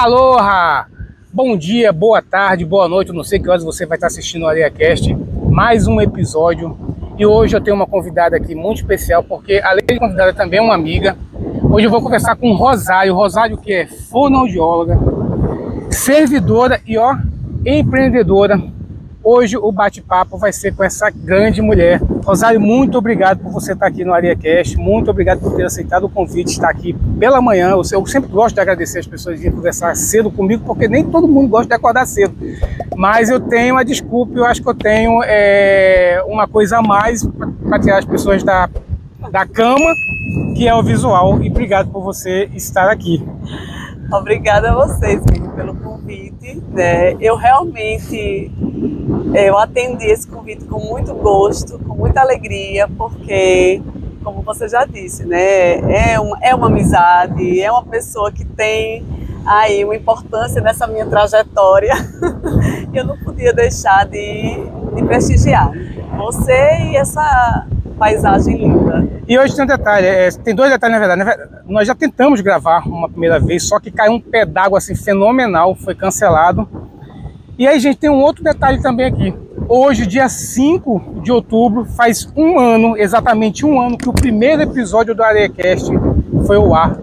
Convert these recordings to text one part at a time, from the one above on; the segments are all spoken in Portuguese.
Aloha! Bom dia, boa tarde, boa noite, eu não sei que horas você vai estar assistindo o AreaCast, mais um episódio. E hoje eu tenho uma convidada aqui muito especial, porque além de convidada também é uma amiga. Hoje eu vou conversar com Rosário que é fonoaudióloga, servidora e empreendedora. Hoje o bate-papo vai ser com essa grande mulher. Rosário, muito obrigado por você estar aqui no AreaCast, muito obrigado por ter aceitado o convite de estar aqui pela manhã. Eu sempre gosto de agradecer as pessoas de virem conversar cedo comigo, porque nem todo mundo gosta de acordar cedo. Mas eu tenho uma desculpa, eu acho que eu tenho uma coisa a mais para tirar as pessoas da cama, que é o visual. E obrigado por você estar aqui. Obrigada a vocês, filho, pelo convite. Eu realmente atendi esse convite com muito gosto, com muita alegria, porque, como você já disse, né, é uma amizade, é uma pessoa que tem aí uma importância nessa minha trajetória e eu não podia deixar de prestigiar você e essa paisagem linda. E hoje tem um detalhe, tem dois detalhes na verdade. Nós já tentamos gravar uma primeira vez, só que caiu um pé d'água assim fenomenal, foi cancelado. E aí, gente, tem um outro detalhe também aqui. Hoje, dia 5 de outubro, faz um ano, exatamente um ano, que o primeiro episódio do AreaCast foi ao ar,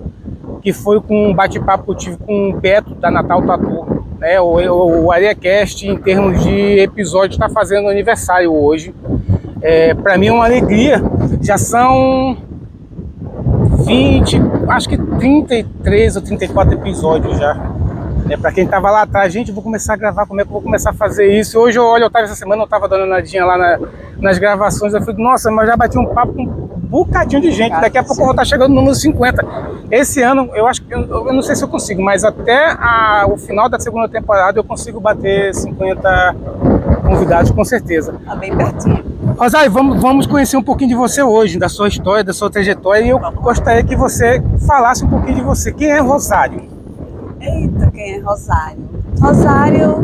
que foi com um bate-papo que eu tive com o Beto, da Natal Tatu. Né? O AreaCast, em termos de episódio, está fazendo aniversário hoje. Para mim é uma alegria. Já são 20, acho que 33 ou 34 episódios já. Para quem estava lá atrás, gente, eu vou começar a gravar, como é que eu vou começar a fazer isso? Hoje eu estava essa semana, eu estava dando uma olhadinha lá nas gravações, eu falei, nossa, mas já bati um papo com um bocadinho de gente, daqui a pouco eu vou estar chegando no número 50. Esse ano, eu acho que, eu não sei se eu consigo, mas até o final da segunda temporada eu consigo bater 50 convidados, com certeza. Tá bem pertinho. Rosário, vamos conhecer um pouquinho de você hoje, da sua história, da sua trajetória, e eu gostaria que você falasse um pouquinho de você. Quem é Rosário? Eita, quem é Rosário? Rosário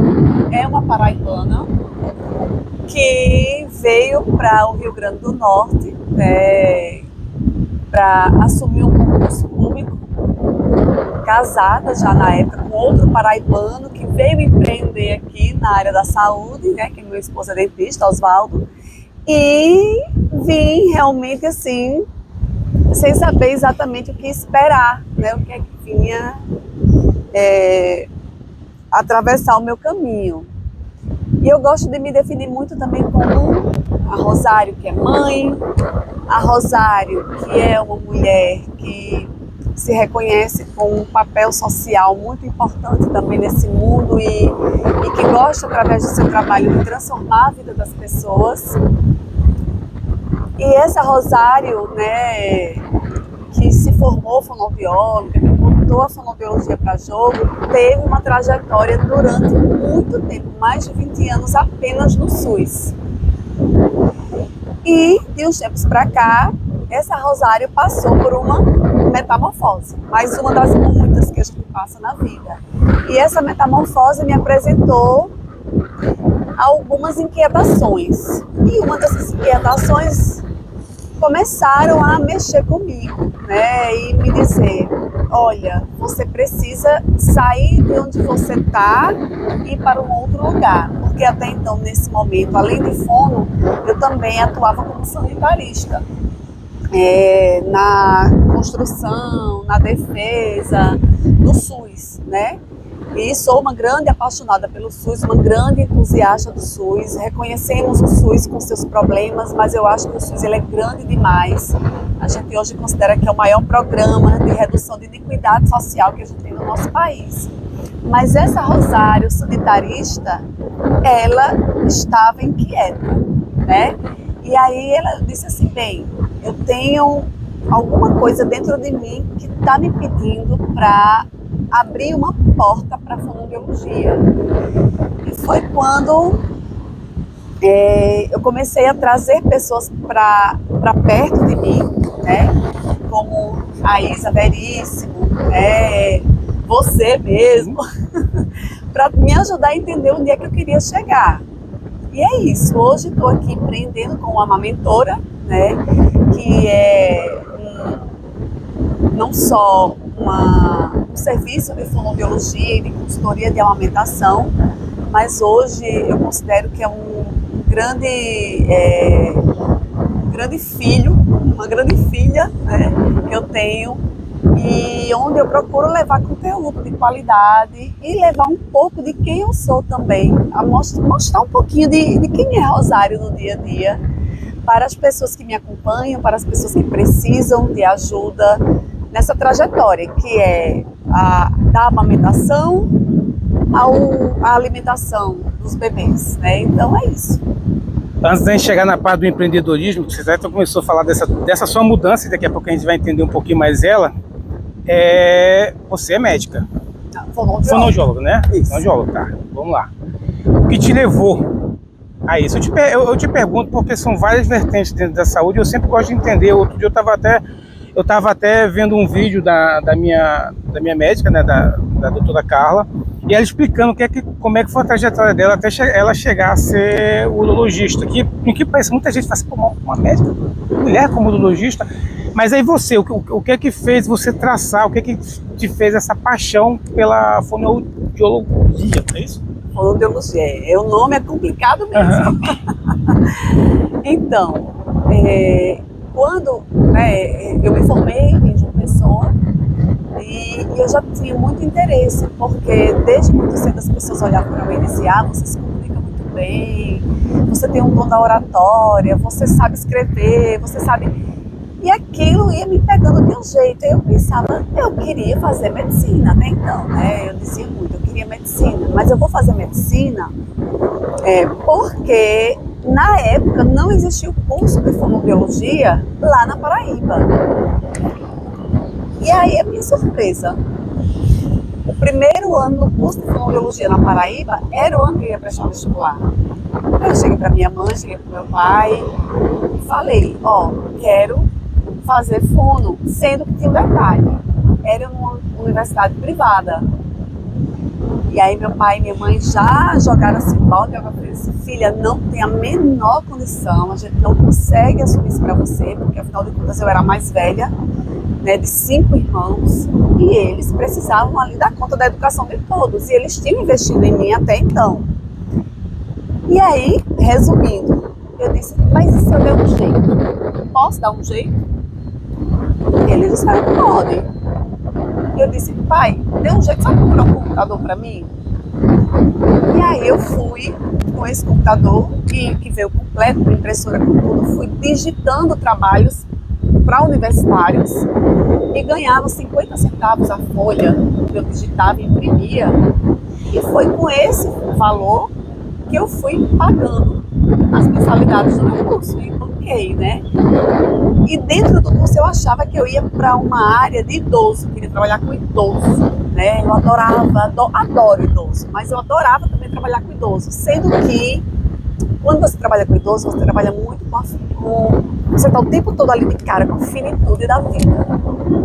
é uma paraibana que veio para o Rio Grande do Norte para assumir um concurso público, casada já na época com outro paraibano que veio empreender aqui na área da saúde, né, que meu esposo é dentista, Oswaldo, e vim realmente assim, sem saber exatamente o que esperar, né, o que é que vinha atravessar o meu caminho. E eu gosto de me definir muito também como a Rosário, que é mãe, a Rosário, que é uma mulher que se reconhece com um papel social muito importante também nesse mundo e que gosta, através do seu trabalho, de transformar a vida das pessoas. E essa Rosário, né, que se formou fonoaudióloga, que botou a fonoaudiologia para jogo, teve uma trajetória durante muito tempo, mais de 20 anos apenas no SUS. E de uns tempos para cá, essa Rosário passou por uma metamorfose, mais uma das muitas que a gente passa na vida. E essa metamorfose me apresentou algumas inquietações. E uma dessas inquietações começaram a mexer comigo, né, e me dizer, olha, você precisa sair de onde você está e ir para um outro lugar, porque até então, nesse momento, além de fono, eu também atuava como sanitarista, na construção, na defesa do SUS, né? E sou uma grande apaixonada pelo SUS, uma grande entusiasta do SUS. Reconhecemos o SUS com seus problemas, mas eu acho que o SUS ele é grande demais. A gente hoje considera que é o maior programa de redução de iniquidade social que a gente tem no nosso país. Mas essa Rosário sanitarista, ela estava inquieta, né? E aí ela disse assim, bem, eu tenho alguma coisa dentro de mim que está me pedindo para abrir uma porta para a fonoaudiologia. E foi quando eu comecei a trazer pessoas para perto de mim, né? Como a Isa Veríssimo, você mesmo, para me ajudar a entender onde é que eu queria chegar. E é isso, hoje estou aqui empreendendo com uma mentora, né? Que é não só uma um serviço de fonoaudiologia e de consultoria de amamentação, mas hoje eu considero que é um grande filho, uma grande filha, né, que eu tenho, e onde eu procuro levar conteúdo de qualidade e levar um pouco de quem eu sou também, a mostrar um pouquinho de quem é Rosário no dia a dia, para as pessoas que me acompanham, para as pessoas que precisam de ajuda nessa trajetória, que é da amamentação à alimentação dos bebês, né? Então é isso. Antes da gente chegar na parte do empreendedorismo, você já começou a falar dessa sua mudança, e daqui a pouco a gente vai entender um pouquinho mais ela. Você é médica. Fonoaudióloga, né? Isso. Fonoaudióloga, tá. Vamos lá. O que te levou a isso? Eu te pergunto porque são várias vertentes dentro da saúde, eu sempre gosto de entender. Outro dia eu estava até vendo um vídeo da minha médica, né, da doutora Carla, e ela explicando como é que foi a trajetória dela até ela chegar a ser urologista. Em que país muita gente fala assim, uma médica, mulher como urologista, mas aí você, o que é que fez você traçar, o que é que te fez essa paixão pela fonoaudiologia, é isso? Fonoaudiologia, o nome é complicado mesmo. Então, quando eu me formei em João Pessoa, e eu já tinha muito interesse, porque desde muito cedo as pessoas olhavam para mim e diziam: você se comunica muito bem, você tem um dom da oratória, você sabe escrever, você sabe... E aquilo ia me pegando de um jeito. Eu pensava, eu queria fazer medicina até então, né? Eu dizia muito, eu queria medicina, mas eu vou fazer medicina porque na época não existia o curso de fonoaudiologia lá na Paraíba. E aí a minha surpresa, o primeiro ano do curso de fonoaudiologia na Paraíba era o ano que eu ia prestar vestibular. Eu cheguei para minha mãe, cheguei para meu pai e falei, quero fazer fono, sendo que tinha um detalhe, era numa universidade privada. E aí meu pai e minha mãe já jogaram assim um balde de água fria, disse: filha, não tem a menor condição, a gente não consegue assumir isso para você, porque afinal de contas eu era a mais velha, né, de 5 irmãos, e eles precisavam ali dar conta da educação de todos, e eles tinham investido em mim até então. E aí, resumindo, eu disse: mas e se eu der um jeito? Posso dar um jeito? Eles disseram: pode. Eu disse: pai, dê um jeito, só comprar um computador para mim? E aí eu fui com esse computador, que veio completo, com impressora, com tudo, fui digitando trabalhos para universitários e ganhava 50 centavos a folha que eu digitava e imprimia, e foi com esse valor que eu fui pagando as mensalidades do meu curso, e banquei, né? E dentro do curso eu achava que eu ia para uma área de idoso, queria trabalhar com idoso, né? Eu adoro idoso, mas eu adorava também trabalhar com idoso, sendo que quando você trabalha com idoso, você trabalha muito você está o tempo todo ali de cara com a finitude da vida.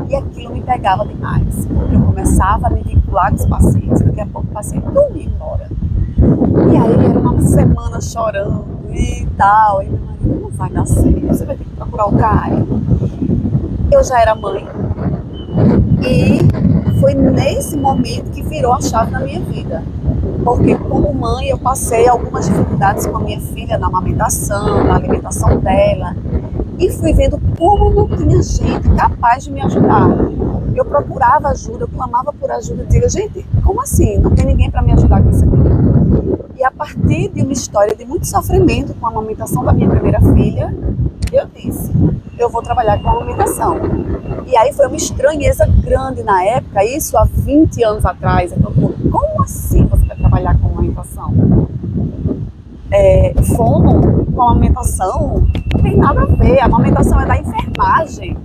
E aquilo me pegava demais, porque eu começava a me vincular com os pacientes, daqui a pouco o paciente dormia embora. E aí era uma semana chorando e tal, e meu marido: não vai dar certo, você vai ter que procurar o cara. Eu já era mãe, e foi nesse momento que virou a chave na minha vida. Porque como mãe eu passei algumas dificuldades com a minha filha na amamentação, na alimentação dela, e fui vendo como não tinha gente capaz de me ajudar. Eu procurava ajuda, eu clamava por ajuda, eu dizia: gente, como assim? Não tem ninguém para me ajudar com isso aqui. E a partir de uma história de muito sofrimento com a amamentação da minha primeira filha, eu disse: eu vou trabalhar com a amamentação. E aí foi uma estranheza grande na época, isso há 20 anos atrás. Então, como assim você vai trabalhar com amamentação? Fono com amamentação não tem nada a ver, a amamentação é da enfermagem.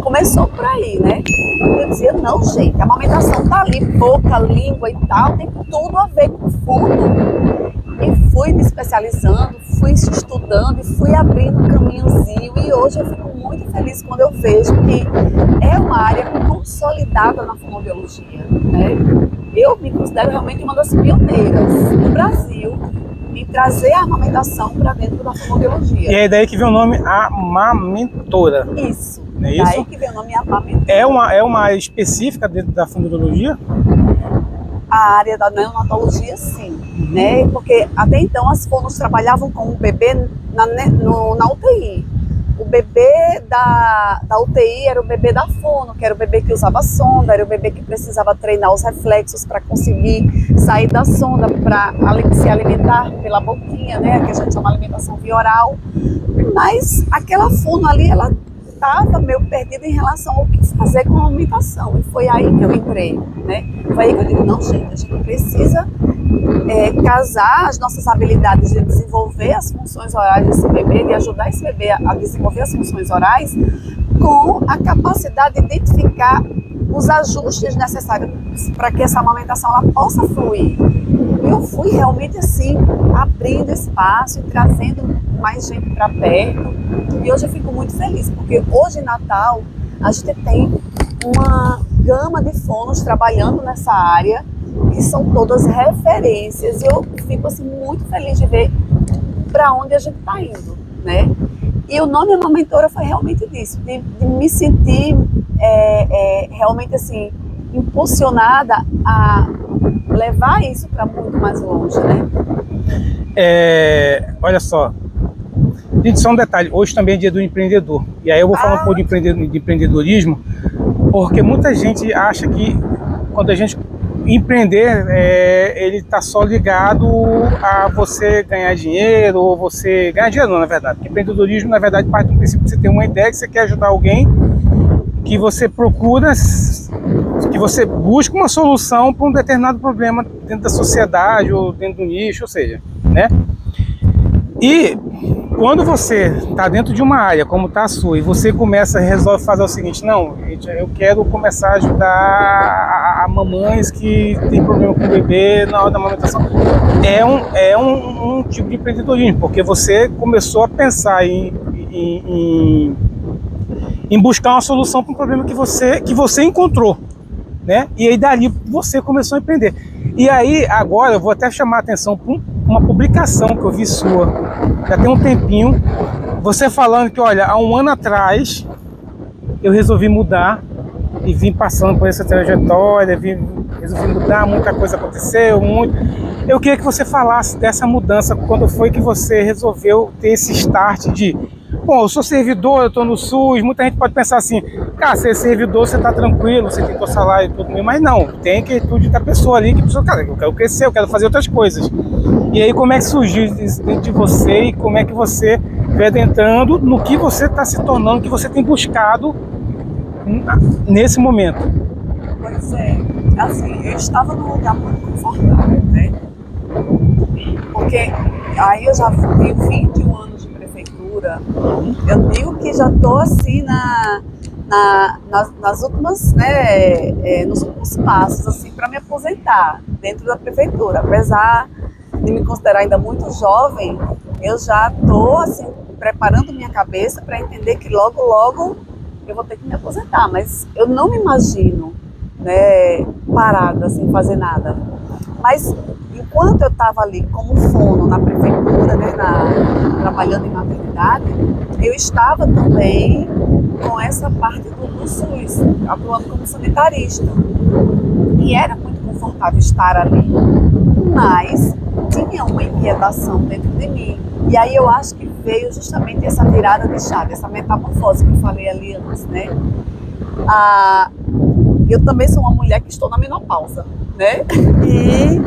Começou por aí, né? Eu dizia: não, gente, a amamentação tá ali, boca, língua e tal, tem tudo a ver com fono. E fui me especializando, fui estudando e fui abrindo um caminhozinho, e hoje eu fico muito feliz quando eu vejo que é uma área consolidada na fonoaudiologia, né? Eu me considero realmente uma das pioneiras no Brasil e trazer a amamentação para dentro da fonoaudiologia. E é daí que vem o nome amamentora. Isso. Não é isso? Daí que vem o nome amamentora. É uma área específica dentro da fonoaudiologia? A área da neonatologia, sim, né? Porque até então as fonos trabalhavam com o bebê na UTI. O bebê da UTI era o bebê da fono, que era o bebê que usava sonda, era o bebê que precisava treinar os reflexos para conseguir sair da sonda, para se alimentar pela boquinha, né? Que a gente chama alimentação via oral. Mas aquela fono ali, ela estava meio perdida em relação ao que fazer com a amamentação. E foi aí que eu entrei, né? Foi aí que eu digo, não, gente, a gente precisa casar as nossas habilidades de desenvolver as funções orais desse bebê, de ajudar esse bebê a desenvolver as funções orais, com a capacidade de identificar os ajustes necessários para que essa amamentação ela possa fluir. E eu fui realmente assim, abrindo espaço e trazendo mais gente para perto. E hoje eu fico muito feliz, porque hoje em Natal a gente tem uma gama de fonos trabalhando nessa área, que são todas referências, e eu fico assim muito feliz de ver para onde a gente está indo, né? E o nome amamentora foi realmente disso, de me sentir realmente assim impulsionada a levar isso para muito mais longe, né? Olha só, gente, só um detalhe, hoje também é dia do empreendedor, e aí eu vou falar um pouco de empreendedorismo, porque muita gente acha que quando a gente empreender, ele está só ligado a você ganhar dinheiro, ou você ganhar dinheiro não, na verdade. Porque empreendedorismo, na verdade, parte do princípio que você tem uma ideia, que você quer ajudar alguém, que você procura, que você busca uma solução para um determinado problema dentro da sociedade, ou dentro do nicho, ou seja, né? E quando você está dentro de uma área como está a sua, e você resolve fazer o seguinte, não, gente, eu quero começar a ajudar a mamães que tem problema com o bebê na hora da amamentação. É um tipo de empreendedorismo, porque você começou a pensar em buscar uma solução para um problema que você encontrou, né? E aí dali você começou a empreender. E aí agora eu vou até chamar a atenção para uma publicação que eu vi sua, já tem um tempinho, você falando que, olha, há um ano atrás eu resolvi mudar e vim passando por essa trajetória, resolvi mudar, muita coisa aconteceu, Eu queria que você falasse dessa mudança, quando foi que você resolveu ter esse start de, bom, eu sou servidor, eu estou no SUS, muita gente pode pensar assim, cara, ser servidor, você está tranquilo, você tem seu salário e tudo, mas não, tem a quietude da pessoa ali, que pessoa, cara, eu quero crescer, eu quero fazer outras coisas. E aí como é que surgiu isso dentro de você e como é que você vai adentrando no que você está se tornando, que você tem buscado nesse momento? Pois é, assim, eu estava num lugar muito confortável, né? Porque aí eu já tenho 21 anos de prefeitura, eu digo que já estou assim nas últimas, né, nos últimos passos assim, para me aposentar dentro da prefeitura. Apesar de me considerar ainda muito jovem, eu já estou assim, preparando minha cabeça para entender que logo eu vou ter que me aposentar, mas eu não me imagino, né, parada, sem fazer nada. Mas enquanto eu estava ali como fono na prefeitura, né, trabalhando em maternidade, eu estava também com essa parte do SUS, atuando como sanitarista. E era muito confortável estar ali, mas tinha uma inquietação dentro de mim. E aí eu acho que veio justamente essa virada de chave, essa metamorfose que eu falei ali antes, né? Eu também sou uma mulher que estou na menopausa, né? E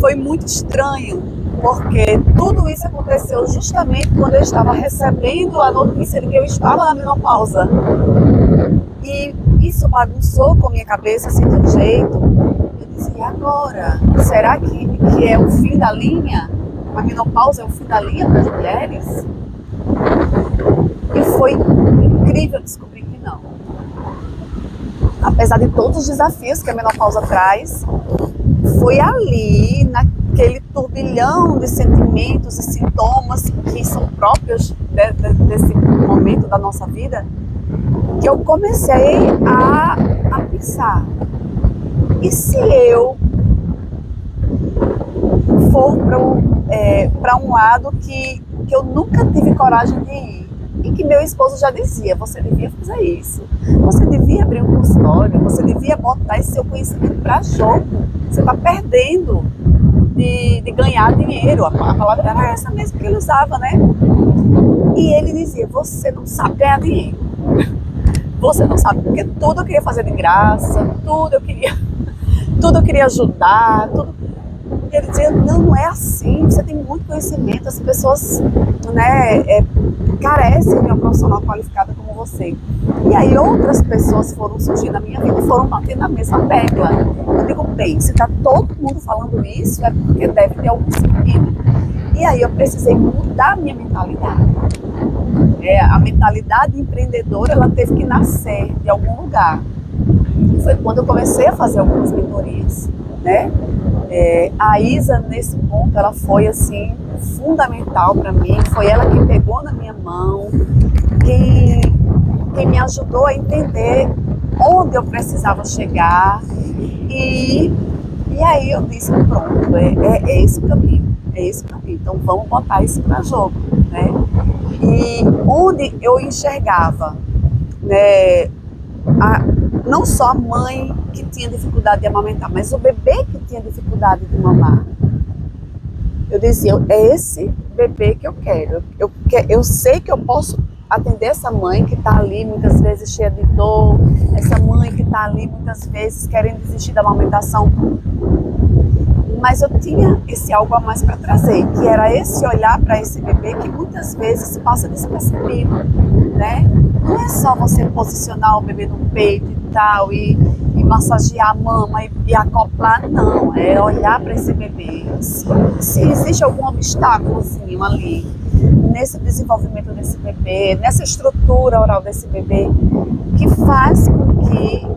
foi muito estranho, porque tudo isso aconteceu justamente quando eu estava recebendo a notícia de que eu estava na menopausa. E isso bagunçou com a minha cabeça assim de um jeito. Eu disse, e agora? Será que é o fim da linha? A menopausa é o fim da linha para as mulheres? E foi incrível descobrir que não. Apesar de todos os desafios que a menopausa traz, foi ali, naquele turbilhão de sentimentos e sintomas que são próprios desse momento da nossa vida, que eu comecei a pensar, e se eu for para um lado que eu nunca tive coragem de ir. E que meu esposo já dizia, você devia fazer isso. Você devia abrir um consultório, você devia botar esse seu conhecimento para jogo. Você está perdendo de ganhar dinheiro. A palavra era essa mesmo que ele usava, né? E ele dizia, você não sabe ganhar dinheiro. Você não sabe, porque tudo eu queria fazer de graça, tudo eu queria ajudar, tudo. Ele dizia, não é assim, você tem muito conhecimento, as pessoas, né, carecem de uma profissional qualificada como você. E aí outras pessoas foram surgindo na minha vida e foram batendo na mesma tecla. Eu digo, bem, se está todo mundo falando isso, é porque deve ter algum sentido. E aí eu precisei mudar a minha mentalidade. A mentalidade empreendedora, ela teve que nascer de algum lugar. Foi quando eu comecei a fazer algumas mentorias, né? A Isa, nesse ponto, ela foi assim fundamental para mim. Foi ela que pegou na minha mão, quem me ajudou a entender onde eu precisava chegar. E aí eu disse, pronto, é esse o caminho, então vamos botar isso para jogo, né? E onde eu enxergava, né, não só a mãe que tinha dificuldade de amamentar, mas o bebê que tinha dificuldade de mamar. Eu dizia, é esse bebê que eu quero. Eu sei que eu posso atender essa mãe que está ali muitas vezes cheia de dor, essa mãe que está ali muitas vezes querendo desistir da amamentação. Mas eu tinha esse algo a mais para trazer, que era esse olhar para esse bebê que muitas vezes passa despercebido, né? Não é só você posicionar o bebê no peito e tal, e massagear a mama e acoplar, não. É olhar para esse bebê. Se existe algum obstáculozinho ali, nesse desenvolvimento desse bebê, nessa estrutura oral desse bebê, que faz com que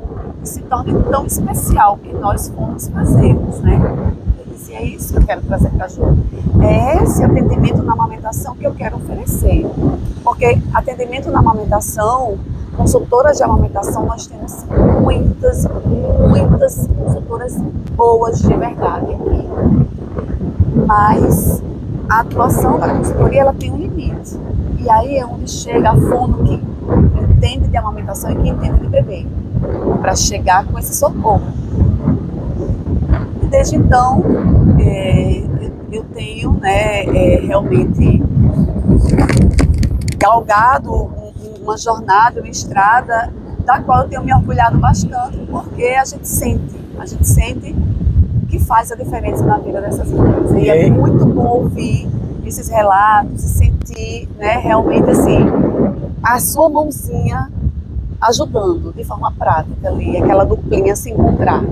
se torne tão especial que nós fomos fazermos, né? E é isso que eu quero trazer para a Ju. É esse atendimento na amamentação que eu quero oferecer. Porque atendimento na amamentação, consultoras de amamentação, nós temos muitas consultoras boas de verdade aqui. Mas a atuação da consultoria, ela tem um limite. E aí é onde chega a fono que entende de amamentação e que entende de bebê, para chegar com esse socorro. E desde então, eu tenho, né, realmente galgado uma jornada, uma estrada, da qual eu tenho me orgulhado bastante, porque a gente sente que faz a diferença na vida dessas mulheres. E é muito bom ouvir esses relatos e sentir, né, realmente assim, a sua mãozinha ajudando de forma prática ali, aquela duplinha se encontrar.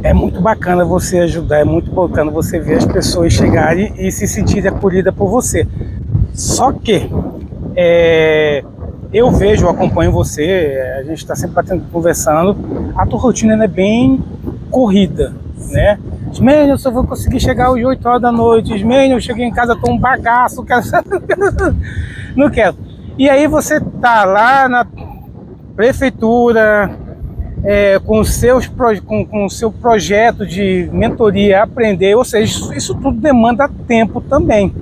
É muito bacana você ajudar, é muito bacana você ver as pessoas chegarem e se sentirem acolhidas por você. Só que eu vejo, eu acompanho você, a gente está sempre conversando, a tua rotina é bem corrida, né? Ismênio, eu só vou conseguir chegar às 8 horas da noite. Ismênio, eu cheguei em casa, tô um bagaço, não quero. E aí você tá lá na prefeitura, com o seu projeto de mentoria, aprender, ou seja, isso tudo demanda tempo também.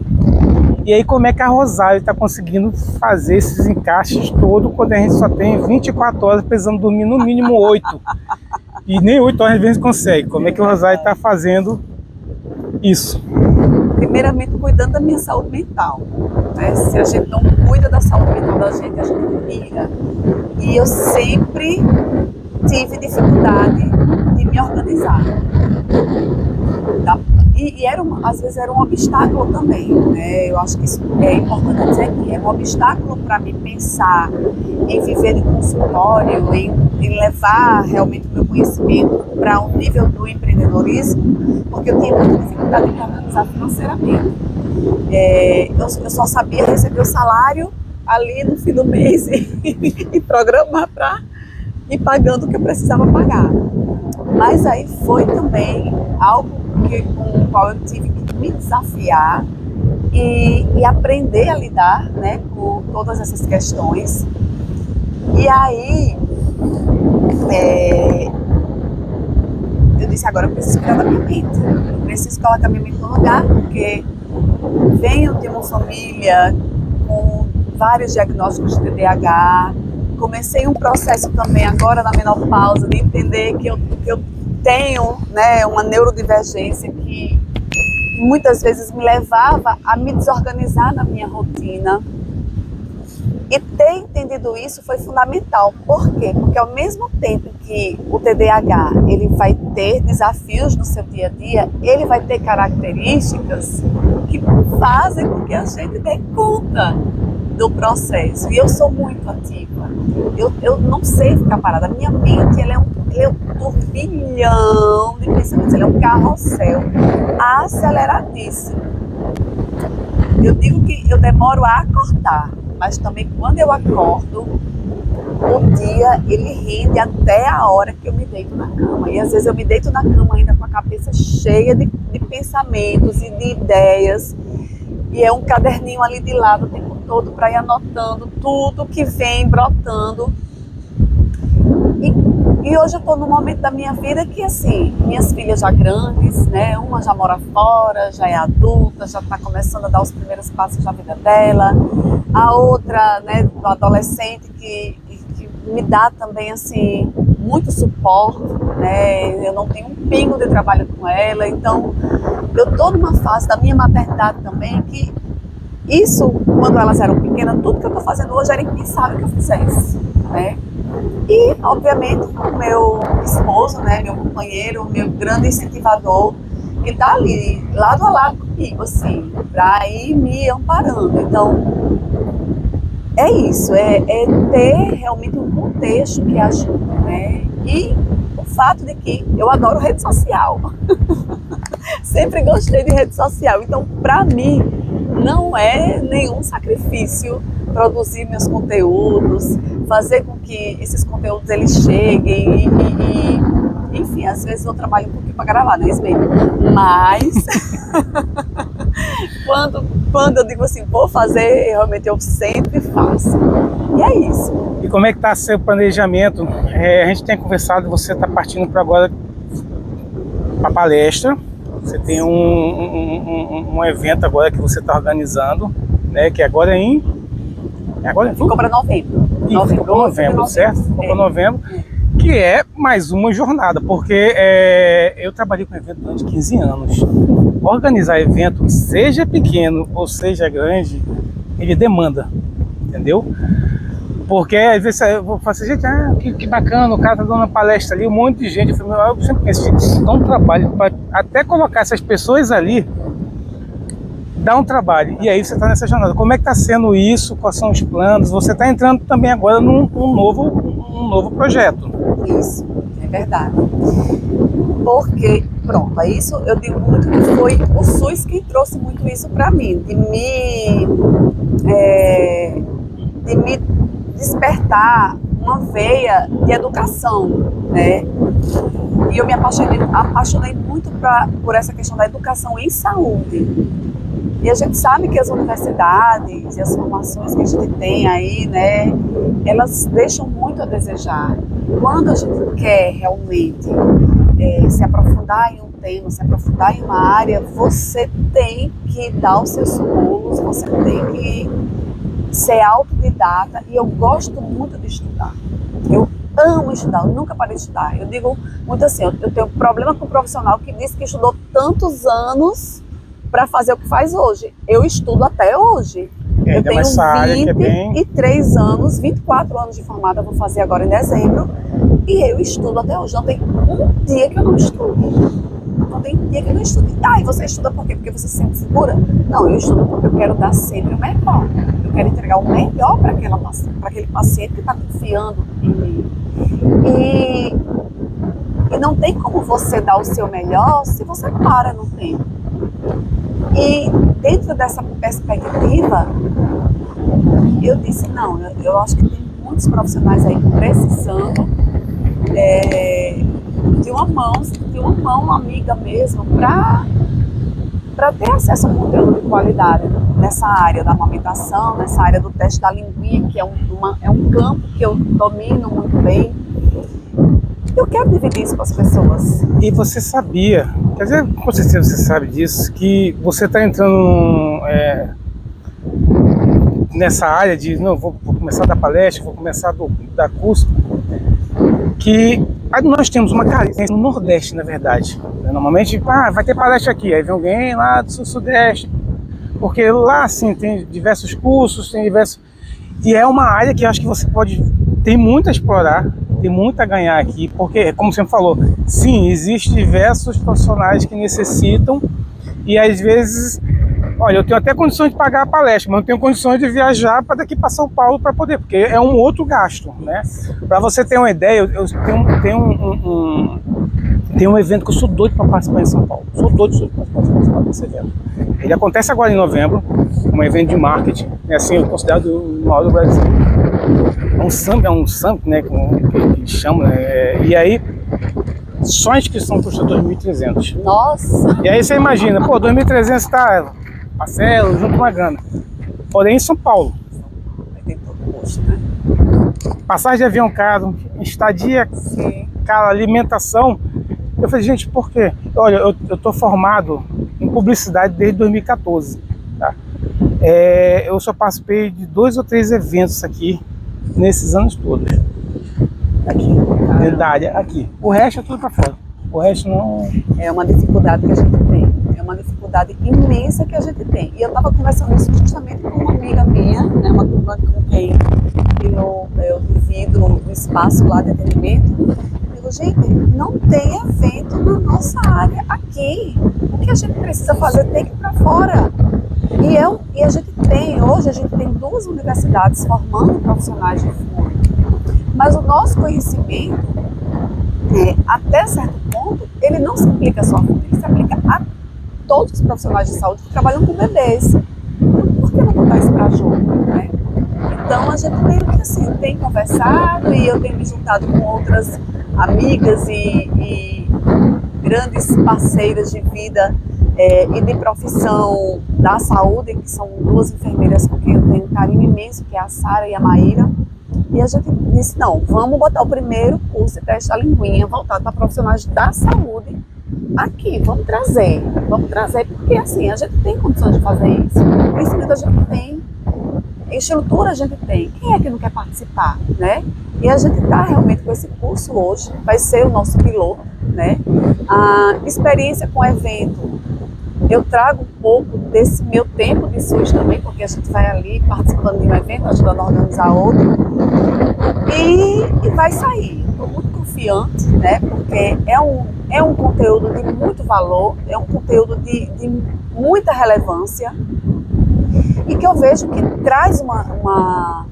E aí como é que a Rosália está conseguindo fazer esses encaixes todos quando a gente só tem 24 horas precisando dormir no mínimo 8? E nem 8 horas às vezes consegue. Como é que a Rosália está fazendo isso? Primeiramente, cuidando da minha saúde mental, né? Se a gente não cuida da saúde mental da gente pira. E eu sempre tive dificuldade de me organizar. Tá? E às vezes era um obstáculo também, né? Eu acho que isso é importante dizer que é um obstáculo para mim pensar em viver em consultório, em levar realmente o meu conhecimento para um nível do empreendedorismo, porque eu tinha muita dificuldade de me organizar financeiramente. Eu só sabia receber o salário ali no fim do mês e programar para ir pagando o que eu precisava pagar. Mas aí foi também algo com o qual eu tive que me desafiar e aprender a lidar, né, com todas essas questões. E aí eu disse, agora agora eu preciso cuidar da minha mente. Eu preciso colocar minha mente no lugar, porque venho de uma família com vários diagnósticos de TDAH. Comecei um processo também agora na menopausa de entender que eu tenho, né, uma neurodivergência que muitas vezes me levava a me desorganizar na minha rotina. E ter entendido isso foi fundamental. Por quê? Porque ao mesmo tempo que o TDAH ele vai ter desafios no seu dia a dia, ele vai ter características que fazem com que a gente dê conta do processo. E eu sou muito ativa. Eu não sei ficar parada. A minha mente ela é um turbilhão de pensamentos. Ela é um carrossel aceleradíssimo. Eu digo que eu demoro a acordar, mas também quando eu acordo, o dia ele rende até a hora que eu me deito na cama. E às vezes eu me deito na cama ainda com a cabeça cheia de pensamentos e de ideias. E é um caderninho ali de lado o tempo todo para ir anotando tudo que vem brotando. E hoje eu estou num momento da minha vida que, assim, minhas filhas já grandes, né? Uma já mora fora, já é adulta, já está começando a dar os primeiros passos na vida dela. A outra, né, do adolescente que me dá também, assim, muito suporte, né? Eu não tenho um pingo de trabalho com ela. Então, eu estou numa fase da minha maternidade também que isso, quando elas eram pequenas, tudo que eu estou fazendo hoje era impensável que eu fizesse, né? E, obviamente, o meu esposo, né, meu companheiro, meu grande incentivador, que está ali, lado a lado comigo, assim, para ir me amparando. Então, é isso, é ter realmente um contexto que ajuda, né? E o fato de que eu adoro rede social. Sempre gostei de rede social. Então, para mim, não é nenhum sacrifício produzir meus conteúdos, fazer com que esses conteúdos eles cheguem e enfim, às vezes eu trabalho um pouquinho para gravar, não é isso mesmo? Mas quando eu digo assim, vou fazer, realmente eu sempre faço. E é isso. E como é que está seu planejamento? A gente tem conversado, você está partindo para agora para palestra. Você tem um evento agora que você está organizando, né? Que agora é em... Ficou para novembro. Novembro, certo? Ficou para novembro. Que é mais uma jornada, porque eu trabalhei com evento durante 15 anos. Organizar evento, seja pequeno ou seja grande, ele demanda, entendeu? Porque às vezes eu vou falar assim, gente, que bacana, o cara tá dando uma palestra ali, um monte de gente. Eu sempre penso, gente, dá um trabalho para até colocar essas pessoas ali, dá um trabalho. E aí você está nessa jornada. Como é que está sendo isso? Quais são os planos? Você está entrando também agora num novo projeto. Isso, é verdade. Porque, pronto, é isso eu digo muito que foi o SUS que trouxe muito isso para mim, de me despertar uma veia de educação, né? E eu me apaixonei muito por essa questão da educação em saúde. E a gente sabe que as universidades e as formações que a gente tem aí, né, elas deixam muito a desejar. Quando a gente quer realmente se aprofundar em um tema, se aprofundar em uma área, você tem que dar os seus pulos, você tem que ser autodidata. E eu gosto muito de estudar. Eu amo estudar, eu nunca parei de estudar. Eu digo muito assim, eu tenho um problema com um profissional que disse que estudou tantos anos para fazer o que faz hoje. Eu estudo até hoje. Eu tenho 23 anos, 24 anos de formada, vou fazer agora em dezembro, e eu estudo até hoje. Não tem um dia que eu não estude. Não tem um dia que eu não estude. Ah, e você estuda por quê? Porque você se sente segura? Não, eu estudo porque eu quero dar sempre o melhor. Eu quero entregar o melhor para aquele paciente que está confiando em mim. E não tem como você dar o seu melhor se você para no tempo. E dentro dessa perspectiva, eu disse, não, eu acho que tem muitos profissionais aí precisando de uma mão amiga mesmo, para ter acesso a conteúdo de qualidade nessa área da amamentação, nessa área do teste da linguinha, que é um campo que eu domino muito bem. Eu quero dividir isso com as pessoas. E você sabia, quer dizer, com certeza você sabe disso, que você está entrando nessa área de, não, vou começar a dar palestra, vou começar a dar curso, que nós temos uma carência no Nordeste, na verdade. Normalmente, vai ter palestra aqui, aí vem alguém lá do Sudeste, porque lá, assim, tem diversos cursos, tem diversos... E é uma área que eu acho que você tem muito a explorar, tem muito a ganhar aqui, porque, como você me falou, sim, existem diversos profissionais que necessitam, e às vezes, olha, eu tenho até condições de pagar a palestra, mas não tenho condições de viajar para daqui para São Paulo para poder, porque é um outro gasto, né? Para você ter uma ideia, eu tenho um evento que eu sou doido para participar em São Paulo, sou doido para participar desse evento. Ele acontece agora em novembro, um evento de marketing, assim, eu considero o maior do Brasil. É um summit, né, que chama, e aí só a inscrição custa 2.300. Nossa! E aí você imagina, pô, 2.300 tá parcela, junto com uma grana. Porém, em São Paulo. Tem todo custo, né? Passagem de avião caro, estadia cara, alimentação. Eu falei, gente, por quê? Olha, eu tô formado em publicidade desde 2014, tá? Eu só participei de 2 ou 3 eventos aqui, nesses anos todos. Aqui, dentro da área, aqui. O resto é tudo para fora. O resto não... É uma dificuldade que a gente tem. É uma dificuldade imensa que a gente tem. E eu estava conversando isso justamente com uma amiga minha, né, uma com quem eu divido o espaço lá de atendimento. Eu digo, gente, não tem evento na nossa área aqui. O que a gente precisa fazer tem que ir para fora. E a gente tem, hoje a gente tem 2 universidades formando profissionais de fora. Mas o nosso conhecimento, até certo ponto, ele não se aplica só a fora, ele se aplica a todos os profissionais de saúde que trabalham com bebês. Por que não botar isso para jogo, né? Então a gente meio que assim, tem conversado e eu tenho me juntado com outras amigas e grandes parceiras de vida e de profissão da saúde, que são 2 enfermeiras com quem eu tenho um carinho imenso, que é a Sara e a Maíra. E a gente disse, não, vamos botar o primeiro curso de teste da linguinha voltado para profissionais da saúde aqui, vamos trazer, porque assim, a gente tem condições de fazer isso, conhecimento a gente tem, estrutura a gente tem, quem é que não quer participar, né? E a gente está realmente com esse curso hoje, vai ser o nosso piloto, né? A experiência com o evento, eu trago um pouco desse meu tempo de SUS também, porque a gente vai ali participando de um evento, ajudando a organizar outro, e vai sair. Estou muito confiante, né? Porque é um conteúdo de muito valor, é um conteúdo de muita relevância e que eu vejo que traz uma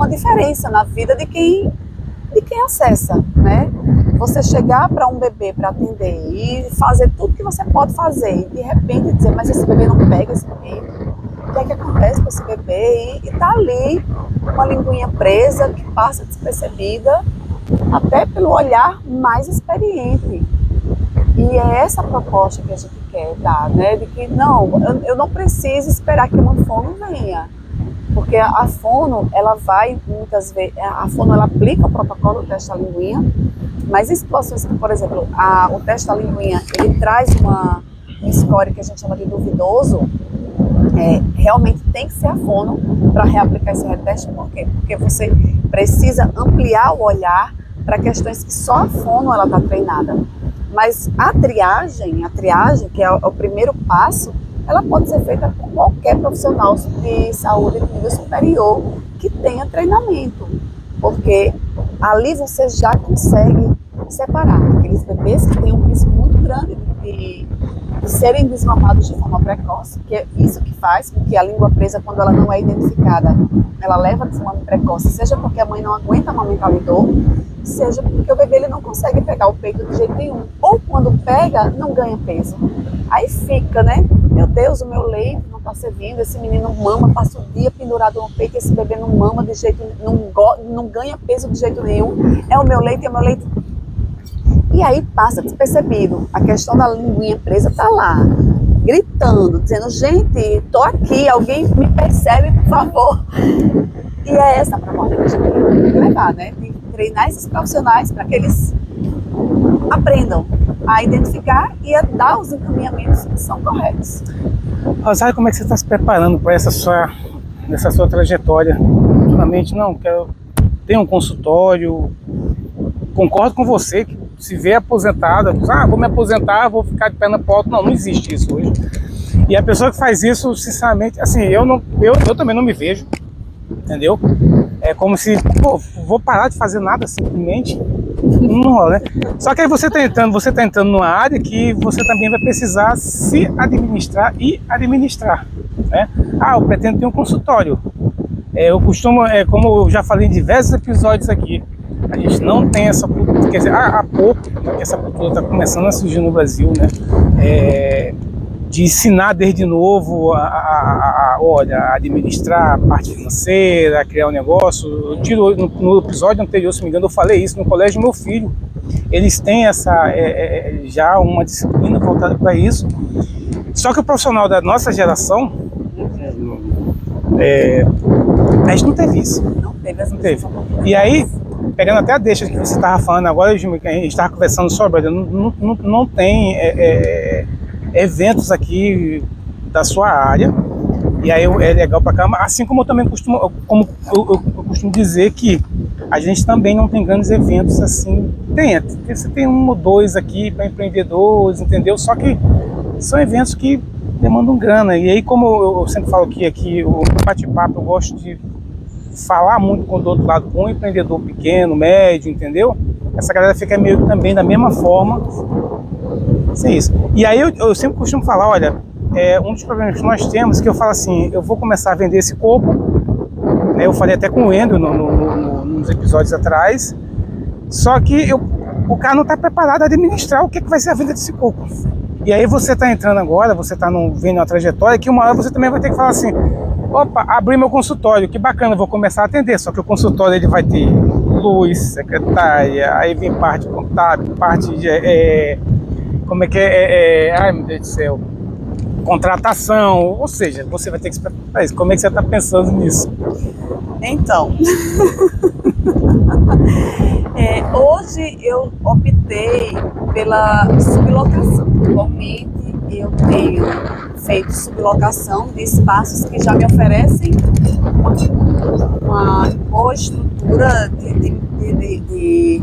diferença na vida de quem acessa, né? Você chegar para um bebê para atender e fazer tudo que você pode fazer e de repente dizer, mas esse bebê não pega esse bebê, o que é que acontece com esse bebê? E tá ali uma linguinha presa que passa despercebida até pelo olhar mais experiente. E é essa a proposta que a gente quer dar, né? De que não, eu não preciso esperar que uma fono venha. Porque a fono, ela vai muitas vezes, a fono ela aplica o protocolo do teste da linguinha, mas em situações que, por exemplo, o teste da linguinha, ele traz uma score que a gente chama de duvidoso, realmente tem que ser a fono para reaplicar esse reteste. Por quê? Porque você precisa ampliar o olhar para questões que só a fono ela está treinada. Mas a triagem, que é o primeiro passo, ela pode ser feita por qualquer profissional de saúde de nível superior que tenha treinamento, porque ali você já consegue separar aqueles bebês que têm um risco muito grande de serem desmamados de forma precoce, que é isso que faz com que a língua presa, quando ela não é identificada, ela leva a desmame precoce, seja porque a mãe não aguenta amamentar o dor, seja porque o bebê ele não consegue pegar o peito de jeito nenhum, ou quando pega, não ganha peso. Aí fica, né? Meu Deus, o meu leite não está servindo, esse menino mama, passa o dia pendurado no peito, esse bebê não mama de jeito, não ganha peso de jeito nenhum, é o meu leite. E aí passa despercebido, a questão da linguinha presa está lá, gritando, dizendo, gente, tô aqui, alguém me percebe, por favor. E é essa a proposta que a gente tem que levar, né? De treinar esses profissionais para que eles aprendam a identificar e a dar os encaminhamentos que são corretos. Rosário, como é que você está se preparando para essa sua trajetória? Futuramente, não, quero ter um consultório. Concordo com você que se vê aposentada, vou me aposentar, vou ficar de perna pro alto. Não, não existe isso hoje. E a pessoa que faz isso, sinceramente, assim, eu também não me vejo, entendeu? É como se, vou parar de fazer nada simplesmente, não rola, né? Só que aí você tá entrando numa área que você também vai precisar se administrar e administrar, né? Eu pretendo ter um consultório. Eu costumo, como eu já falei em diversos episódios aqui, a gente não tem essa cultura, quer dizer, há pouco que essa cultura está começando a surgir no Brasil, né? De ensinar desde novo olha, a administrar a parte financeira, a criar um negócio. No episódio anterior, se não me engano, eu falei isso no colégio do meu filho. Eles têm já uma disciplina voltada para isso. Só que o profissional da nossa geração, a gente não teve isso. Não teve. E aí, pegando até a deixa que você estava falando agora, a gente estava conversando sobre, não tem eventos aqui da sua área, e aí é legal para cá, assim como eu também costumo dizer que a gente também não tem grandes eventos assim. Você tem um ou dois aqui para empreendedores, entendeu? Só que são eventos que demandam grana, e aí como eu sempre falo aqui o bate-papo, eu gosto de falar muito do outro lado, com o empreendedor pequeno, médio, entendeu? Essa galera fica meio que também da mesma forma, sem isso. E aí eu sempre costumo falar, olha, um dos problemas que nós temos, que eu falo assim, eu vou começar a vender esse corpo, né? Eu falei até com o Endo nos episódios atrás, só que o cara não está preparado a administrar o que vai ser a venda desse corpo. E aí você está entrando agora, você está vendo uma trajetória que uma hora você também vai ter que falar assim, opa, abri meu consultório, que bacana, vou começar a atender. Só que o consultório ele vai ter luz, secretária, aí vem parte contábil, parte de, ai meu Deus do céu, contratação, ou seja, você vai ter que se preparar para isso. Como é que você está pensando nisso? Então, hoje eu optei pela sublocação. Atualmente eu tenho feito sublocação de espaços que já me oferecem uma boa estrutura de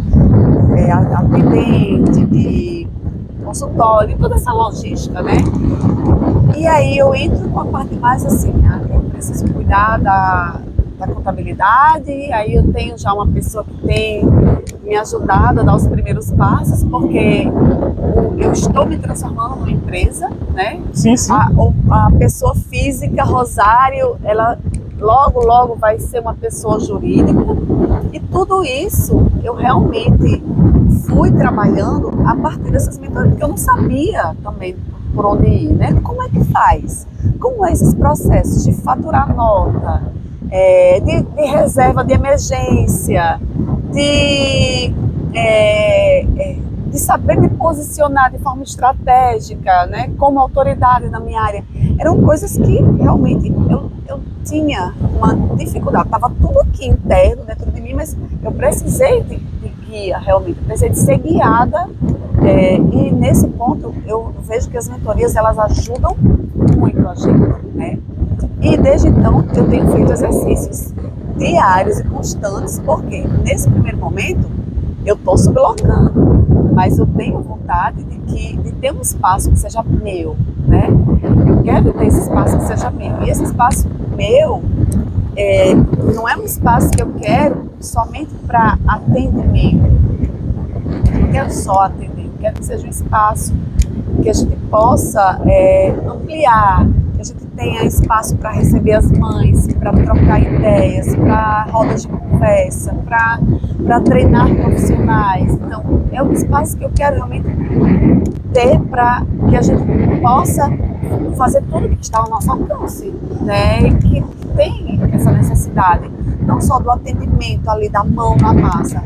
atendente, de consultório, toda essa logística, né? E aí eu entro com a parte mais assim, eu preciso cuidar da contabilidade, aí eu tenho já uma pessoa que tem me ajudado a dar os primeiros passos, porque eu estou me transformando numa empresa, né? Sim, sim. A pessoa física, Rosário, ela logo vai ser uma pessoa jurídica, e tudo isso eu realmente fui trabalhando a partir dessas mentorias, porque eu não sabia também por onde ir, né? Como é que faz? Como é esses processos de faturar nota, de reserva de emergência, de saber me posicionar de forma estratégica, né, como autoridade na minha área. Eram coisas que realmente eu tinha uma dificuldade. Estava tudo aqui interno dentro de mim, mas eu precisei de guia, realmente. Eu precisei de ser guiada. E nesse ponto eu vejo que as mentorias elas ajudam muito a gente, né? E desde então eu tenho feito exercícios diários e constantes, porque nesse primeiro momento eu estou sublocando, mas eu tenho vontade de ter um espaço que seja meu, né? Eu quero ter esse espaço que seja meu, e esse espaço meu não é um espaço que eu quero somente para atendimento. Eu não quero só atender, eu quero que seja um espaço que a gente possa ampliar, que a gente tenha espaço para receber as mães, para trocar ideias, para rodas de conversa, para treinar profissionais. Então, é um espaço que eu quero realmente ter para que a gente possa fazer tudo que está ao nosso alcance, né? E que tem essa necessidade, não só do atendimento ali, da mão na massa,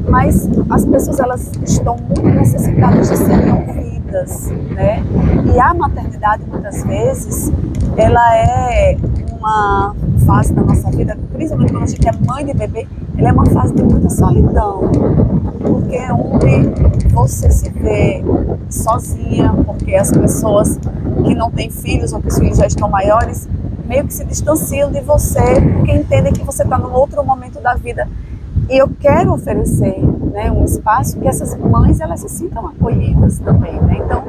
mas as pessoas elas estão muito necessitadas de serem ouvidas, né? E a maternidade, muitas vezes, ela é uma fase da nossa vida, principalmente quando a gente é mãe de bebê, ela é uma fase de muita solidão, porque porque é onde você se vê sozinha, porque as pessoas que não têm filhos ou que os filhos já estão maiores meio que se distanciam de você, porque entendem que você está num outro momento da vida. E eu quero oferecer, né, um espaço que essas mães elas se sintam acolhidas também, né? Então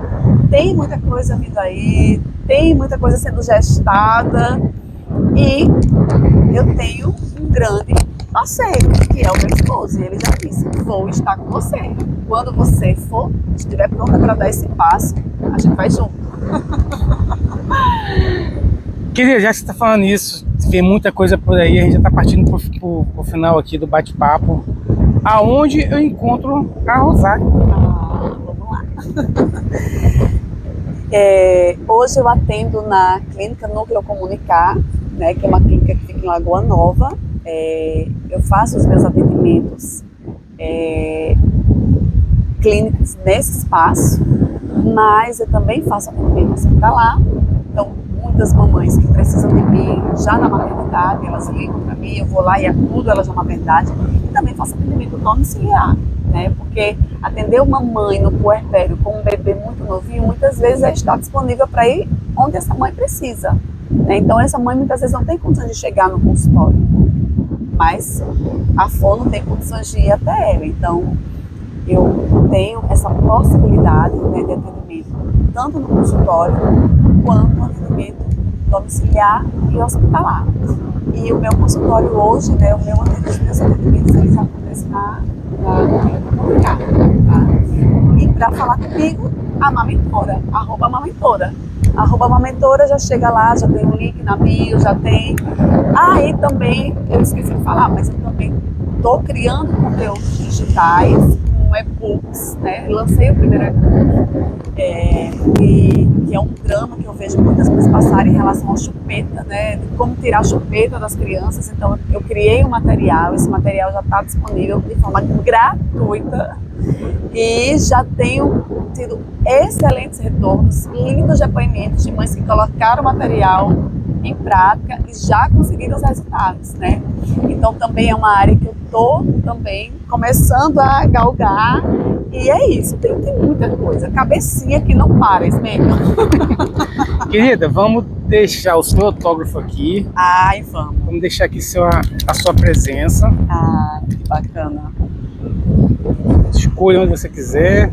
tem muita coisa vindo aí, tem muita coisa sendo gestada e eu tenho um grande parceiro, que é o meu esposo, e ele já disse: vou estar com você. Quando você for, estiver pronta para dar esse passo, a gente vai junto. Querida, já que você está falando isso, tem muita coisa por aí, a gente já está partindo pro final aqui do bate-papo. Aonde eu encontro a Rosário? Vamos lá. Hoje eu atendo na clínica Núcleo Comunicar, né, que é uma clínica que fica em Lagoa Nova. Eu faço os meus atendimentos clínicos nesse espaço, mas eu também faço atendimento hospitalar. Então, muitas mamães que precisam de mim já na maternidade, elas ligam para mim, eu vou lá e acudo elas na maternidade. E também faço atendimento domiciliar, né? Porque atender uma mãe no puerpério com um bebê muito novinho, muitas vezes está disponível para ir onde essa mãe precisa, né? Então, essa mãe muitas vezes não tem condições de chegar no consultório, mas a fono tem condições de ir até ela. Então, eu tenho essa possibilidade, né, de atendimento tanto no consultório quanto no atendimento domiciliar e hospitalar. E o meu consultório hoje, né, os meus atendimentos, eles acontecem na comunicar, tá? E para falar comigo, a Mamentora, @Mamentora. @Mamentora já chega lá, já tem um link na bio, já tem. E também, eu esqueci de falar, mas eu também estou criando conteúdos digitais, e-books, né? Lancei o primeiro e-book, que é um drama que eu vejo muitas pessoas passarem em relação à chupeta, né? De como tirar a chupeta das crianças. Então, eu criei um material, esse material já está disponível de forma gratuita e já tenho tido excelentes retornos, lindos depoimentos de mães que colocaram o material em prática e já conseguiram os resultados, né? Então também é uma área que eu tô também começando a galgar e é isso, tem muita coisa, cabecinha que não para, Ismênia. Querida, vamos deixar o seu autógrafo aqui. Vamos. Vamos deixar aqui a sua presença. Que bacana. Escolha onde você quiser.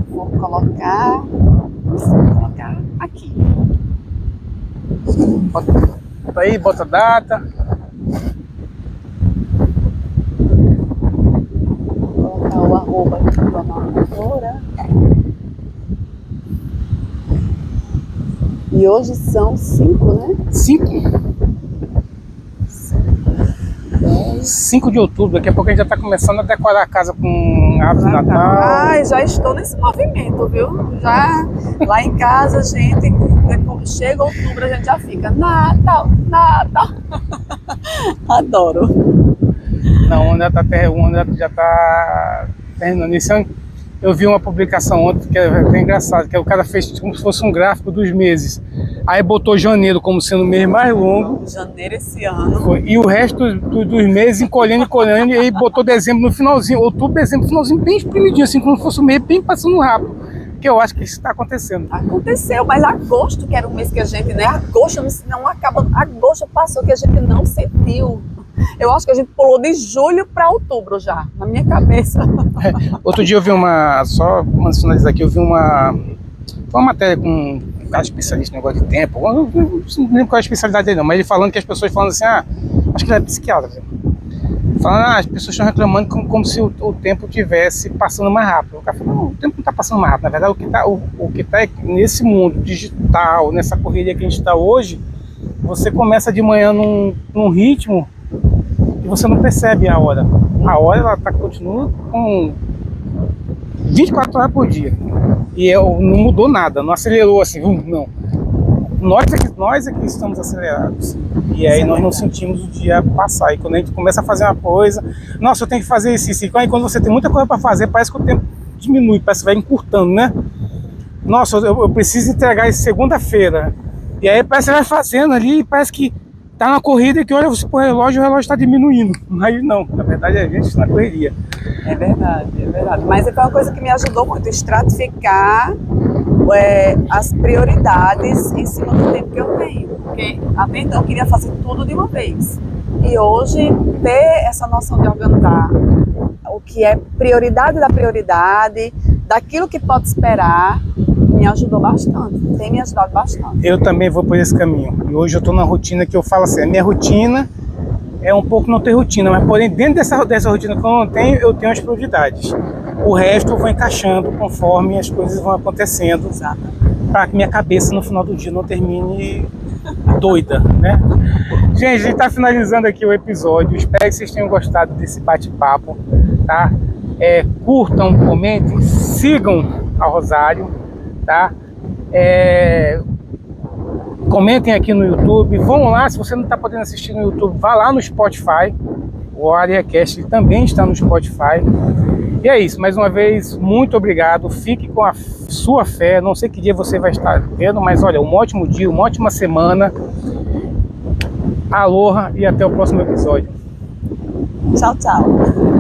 Vou colocar aqui. Bota aí, bota a data. Vou colocar o arroba aqui da Mamentora. E hoje são 5, né? 5 de outubro, daqui a pouco a gente já está começando a decorar a casa com árvore de Natal. Já estou nesse movimento, viu? Já lá em casa, gente, chega outubro, a gente já fica Natal. Adoro. Não, o ano já está terminando. Isso eu vi uma publicação ontem que é até engraçado, que o cara fez como se fosse um gráfico dos meses. Aí botou janeiro como sendo o mês mais longo. Janeiro esse ano. E o resto dos meses encolhendo, e aí botou dezembro no finalzinho, outubro, dezembro, finalzinho, bem espremidinho, assim, como se fosse o mês bem passando rápido. Que eu acho que isso está acontecendo. Aconteceu, mas agosto, que era um mês que a gente, né? Agosto não acaba. Agosto passou que a gente não sentiu. Eu acho que a gente pulou de julho para outubro já, na minha cabeça. Outro dia eu vi só uma finalizar aqui, eu vi uma matéria com um cara especialista no negócio de tempo, eu não lembro qual é a especialidade dele não, mas ele falando que as pessoas falando assim, acho que ele é psiquiatra, falando, as pessoas estão reclamando como se o tempo estivesse passando mais rápido. O cara falou, não, o tempo não está passando mais rápido, na verdade o que tá nesse mundo digital, nessa correria que a gente está hoje, você começa de manhã num ritmo e você não percebe a hora. A hora ela continua com 24 horas por dia. E não mudou nada, não acelerou assim, não. Nós é que estamos acelerados. E aí nós não sentimos o dia passar. E quando a gente começa a fazer uma coisa, nossa, eu tenho que fazer isso. E aí quando você tem muita coisa para fazer, parece que o tempo diminui, parece que vai encurtando, né? Nossa, eu preciso entregar isso segunda-feira. E aí parece que vai fazendo ali, parece que tá na corrida que olha você pro relógio, o relógio está diminuindo. Mas não, na verdade a gente está na correria. É verdade, é verdade. Mas foi uma coisa que me ajudou muito, estratificar as prioridades em cima do tempo que eu tenho. Porque até então eu queria fazer tudo de uma vez. E hoje, ter essa noção de organizar o que é prioridade da prioridade, daquilo que pode esperar, me ajudou bastante, tem me ajudado bastante. Eu também vou por esse caminho. E hoje eu estou na rotina que eu falo assim, a minha rotina é um pouco não ter rotina, mas porém dentro dessa rotina que eu tenho as prioridades. O resto eu vou encaixando conforme as coisas vão acontecendo, para que minha cabeça no final do dia não termine doida, né? Gente, a gente está finalizando aqui o episódio. Espero que vocês tenham gostado desse bate-papo, tá? Curtam, comentem, sigam a Rosário, tá? Comentem aqui no YouTube. Vão lá, se você não está podendo assistir no YouTube, vá lá no Spotify. O AreaCast também está no Spotify. E é isso, mais uma vez, muito obrigado. Fique com a sua fé. Não sei que dia você vai estar tendo, mas olha, um ótimo dia, uma ótima semana. Aloha e até o próximo episódio. Tchau, tchau.